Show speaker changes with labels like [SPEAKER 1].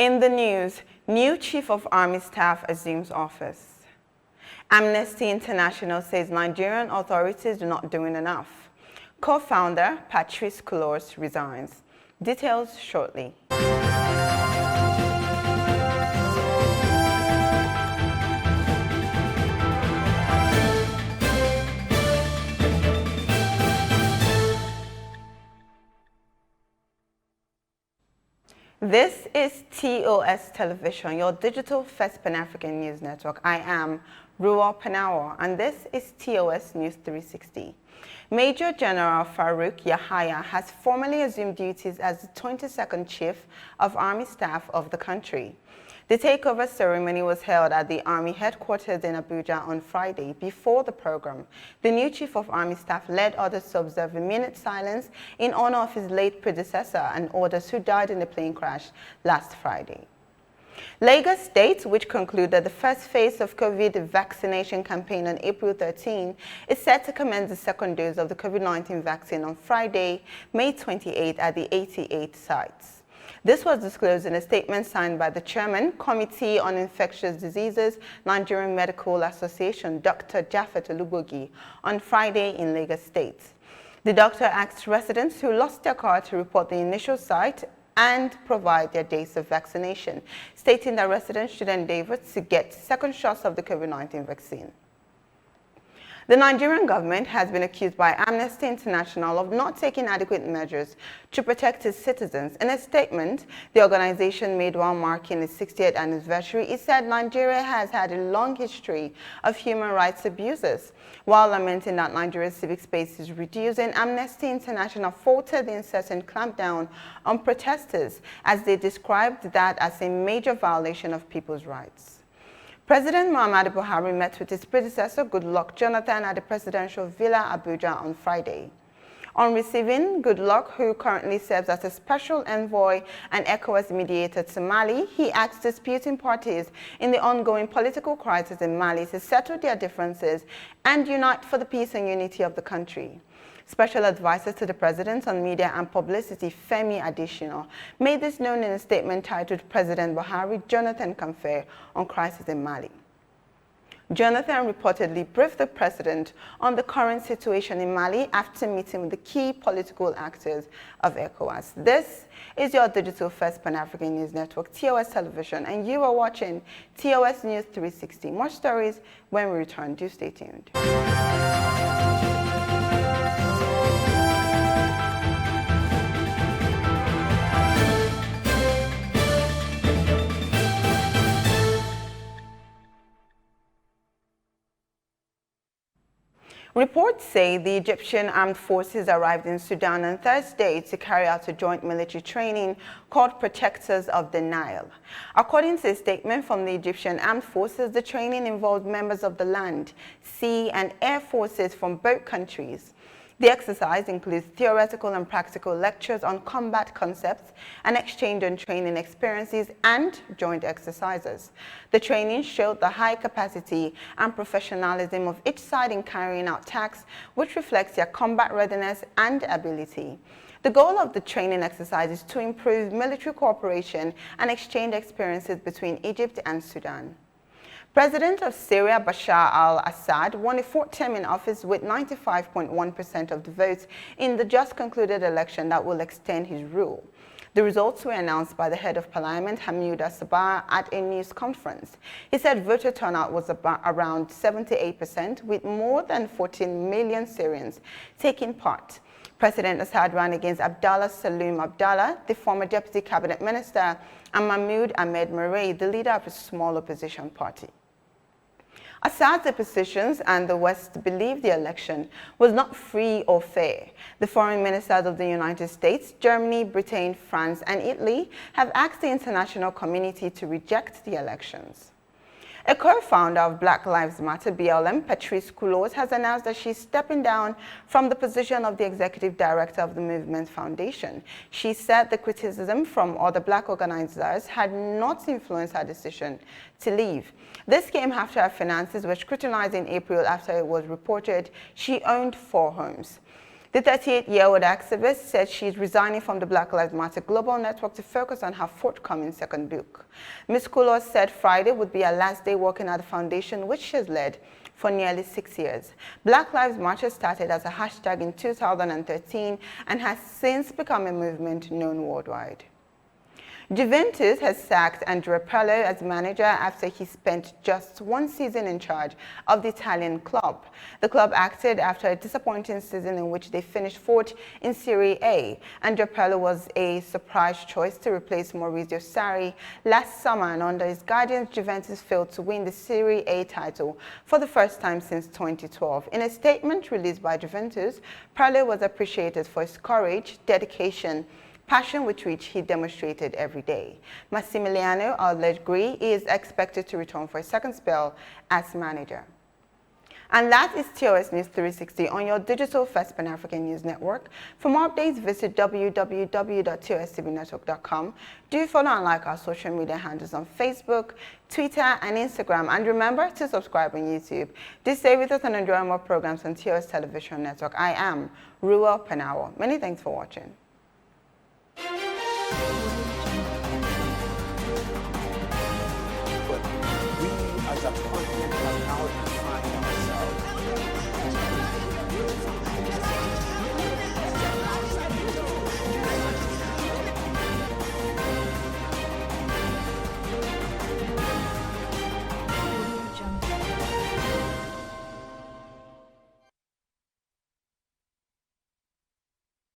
[SPEAKER 1] In the news, new Chief of Army Staff assumes office. Amnesty International says Nigerian authorities are not doing enough. Co-founder Patrice Cullors resigns. Details shortly. This is TOS Television, your digital first Pan-African news network. I am Ruwa Panawa, and this is TOS News 360. Major General Farouk Yahaya has formally assumed duties as the 22nd Chief of Army Staff of the country. The takeover ceremony was held at the Army headquarters in Abuja on Friday. Before the program, the new Chief of Army Staff led others to observe a minute silence in honor of his late predecessor and others who died in the plane crash last Friday. Lagos State, which concluded the first phase of COVID vaccination campaign on April 13, is set to commence the second dose of the COVID-19 vaccine on Friday, May 28 at the 88 sites. This was disclosed in a statement signed by the Chairman, Committee on Infectious Diseases, Nigerian Medical Association, Dr. Japhet Olubogi, on Friday in Lagos State. The doctor asked residents who lost their car to report the initial site and provide their dates of vaccination, stating that residents should endeavor to get second shots of the COVID-19 vaccine. The Nigerian government has been accused by Amnesty International of not taking adequate measures to protect its citizens. In a statement the organization made while marking its 60th anniversary, it said Nigeria has had a long history of human rights abuses. While lamenting that Nigeria's civic space is reducing, Amnesty International faulted the incessant clampdown on protesters as they described that as a major violation of people's rights. President Muhammadu Buhari met with his predecessor, Goodluck Jonathan, at the presidential villa Abuja on Friday. On receiving Goodluck, who currently serves as a special envoy and ECOWAS mediator to Mali, he asked disputing parties in the ongoing political crisis in Mali to settle their differences and unite for the peace and unity of the country. Special advisor to the president on media and publicity, Femi Adesina, made this known in a statement titled President Buhari, Jonathan Confer on Crisis in Mali. Jonathan reportedly briefed the president on the current situation in Mali after meeting with the key political actors of ECOWAS. This is your digital first Pan-African news network, TOS Television, and you are watching TOS News 360. More stories when we return. Do stay tuned. Reports say the Egyptian armed forces arrived in Sudan on Thursday to carry out a joint military training called Protectors of the Nile. According to a statement from the Egyptian armed forces, the training involved members of the land, sea, and air forces from both countries. The exercise includes theoretical and practical lectures on combat concepts, an exchange on training experiences, and joint exercises. The training showed the high capacity and professionalism of each side in carrying out tasks, which reflects their combat readiness and ability. The goal of the training exercise is to improve military cooperation and exchange experiences between Egypt and Sudan. President of Syria Bashar al-Assad won a fourth term in office with 95.1% of the votes in the just concluded election that will extend his rule. The results were announced by the head of parliament, Hamid al-Sabah, at a news conference. He said voter turnout was around 78%, with more than 14 million Syrians taking part. President Assad ran against Abdallah Saloum Abdallah, the former deputy cabinet minister, and Mahmoud Ahmed Marei, the leader of a small opposition party. Assad's oppositions and the West believe the election was not free or fair. The foreign ministers of the United States, Germany, Britain, France, and Italy have asked the international community to reject the elections. A co-founder of Black Lives Matter BLM, Patrice Cullors, has announced that she's stepping down from the position of the executive director of the Movement Foundation. She said the criticism from other black organizers had not influenced her decision to leave. This came after her finances were scrutinized in April after it was reported she owned 4 homes. The 38-year-old activist said she is resigning from the Black Lives Matter Global Network to focus on her forthcoming second book. Ms. Kulos said Friday would be her last day working at the foundation, which she has led for nearly 6 years. Black Lives Matter started as a hashtag in 2013 and has since become a movement known worldwide. Juventus has sacked Andrea Pirlo as manager after he spent just one season in charge of the Italian club. The club acted after a disappointing season in which they finished fourth in Serie A. Andrea Pirlo was a surprise choice to replace Maurizio Sarri last summer, and under his guidance, Juventus failed to win the Serie A title for the first time since 2012. In a statement released by Juventus, Pirlo was appreciated for his courage, dedication, passion with which he demonstrated every day. Massimiliano Allegri is expected to return for a second spell as manager. And that is TOS News 360 on your digital first Pan-African news network. For more updates, visit www.TOSTVNetwork.com. Do follow and like our social media handles on Facebook, Twitter, and Instagram. And remember to subscribe on YouTube. Do stay with us and enjoy more programs on TOS Television Network. I am Ruel Panawa. Many thanks for watching.